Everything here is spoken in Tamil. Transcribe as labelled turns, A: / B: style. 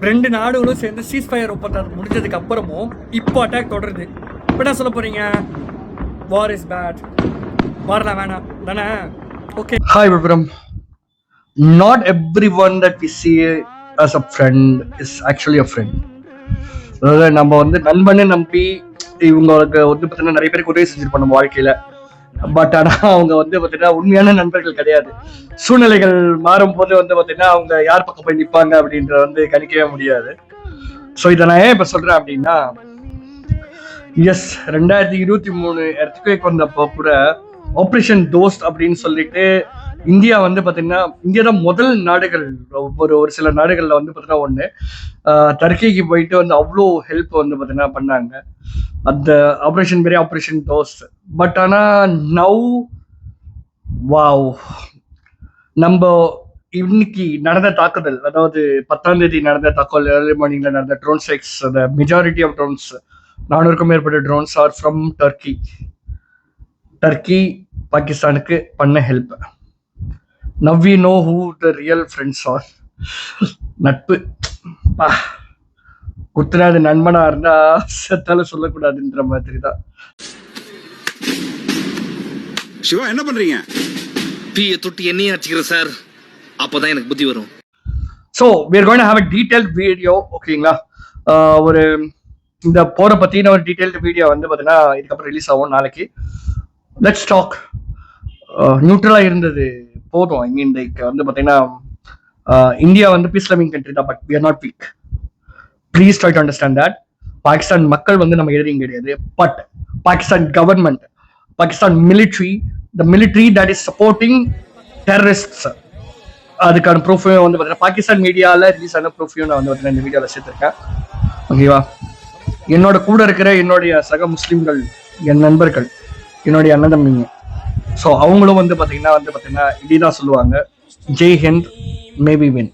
A: ரெண்டு நாடுகளும் சேர்ந்து சீஸ்ஃபயர் ஒப்பந்தம் முடிஞ்சதுக்கு அப்புறமும் இப்போ அட்டாக் தொடருது. இப்போ என்ன சொல்ல போறீங்க? வார் இஸ் பேட், வார்லாம் வேணாம் தானே? Okay.
B: Hi Vikram. Not everyone that we see as a friend is actually a friend. அதாவது நம்ம வந்து நண்பனை நம்பி இவங்களுக்கு வந்து பார்த்தீங்கன்னா நிறைய பேருக்கு உதவி செஞ்சிருப்போம் நம்ம வாழ்க்கையில. பட் ஆனால் அவங்க வந்து பார்த்தீங்கன்னா உண்மையான நண்பர்கள் கிடையாது. சூழ்நிலைகள் மாறும் போது வந்து பார்த்தீங்கன்னா அவங்க யார் பக்கம் போய் நிற்பாங்க அப்படின்ற வந்து கணிக்கவே முடியாது. ஸோ இதை நான் ஏன் இப்போ சொல்றேன் அப்படின்னா, எஸ் 2023 எர்த்குவேக் வந்தப்போ கூட ஆப்ரேஷன் தோஸ்த் அப்படின்னு சொல்லிட்டு இந்தியா வந்து பார்த்தீங்கன்னா, இந்தியா தான் முதல் நாடுகள், ஒரு சில நாடுகளில் வந்து பார்த்தீங்கன்னா ஒன்று டர்க்கிக்கு போயிட்டு வந்து அவ்வளோ ஹெல்ப் வந்து பார்த்தீங்கன்னா பண்ணாங்க. அந்த ஆப்ரேஷன் பேரே ஆப்ரேஷன் தோஸ்த். பட் ஆனால் நவ் வாவ், நம்ம இன்னைக்கு நடந்த தாக்குதல், அதாவது 10ஆம் தேதி நடந்த தாக்குதல், ஏர்லி மார்னிங்ல நடந்த drone strikes, the majority of drones 400க்கும் மேற்பட்ட drones are from Turkey. Turkey பாகிஸ்தானுக்கு பண்ண help. Now we know who the real friends are. நட்பு குத்துனாது நண்பனா இருந்தா செத்தால சொல்லக்கூடாதுன்ற மாதிரி தான்.
C: சிவா என்ன பண்றீங்க?
D: பீய தொட்டி என்னையும் அடிச்சுக்கிற சார், அப்பதான் எனக்கு புத்தி வரும்.
B: So we are going to have a detailed video, ஓகேங்களா? ஒரு இந்த போரை பத்தின ஒரு டீடைல்டு வீடியோ வந்து பார்த்தீங்கன்னா இதுக்கப்புறம் ரிலீஸ் ஆகும் நாளைக்கு. Let's talk. நியூட்ரலா இருந்தது போதும். ஐ மீன் லைக் வந்து பார்த்தீங்கன்னா இந்தியா வந்து பீஸ் லவிங் கண்ட்ரி தான், but we are not weak. Please try to understand that. Pakistan மக்கள் வந்து நம்ம எதிரியும் கிடையாது. But Pakistan government, Pakistan military, the military that is supporting terrorists, அதுக்கான ப்ரூஃபையும் வந்து பார்த்தீங்கன்னா பாகிஸ்தான் மீடியாவில் ரிலீஸ் ஆன ப்ரூஃபையும் நான் வந்து பார்த்தீங்கன்னா இந்த வீடியோவில் சேர்த்துருக்கேன். ஓகேவா? என்னோட கூட இருக்கிற என்னுடைய சக முஸ்லீம்கள், என் நண்பர்கள், என்னுடைய அண்ணன் தம்பிங்க, ஸோ அவங்களும் வந்து பார்த்தீங்கன்னா இப்படிதான் சொல்லுவாங்க, ஜெய் ஹிந்த், மேபி வின்.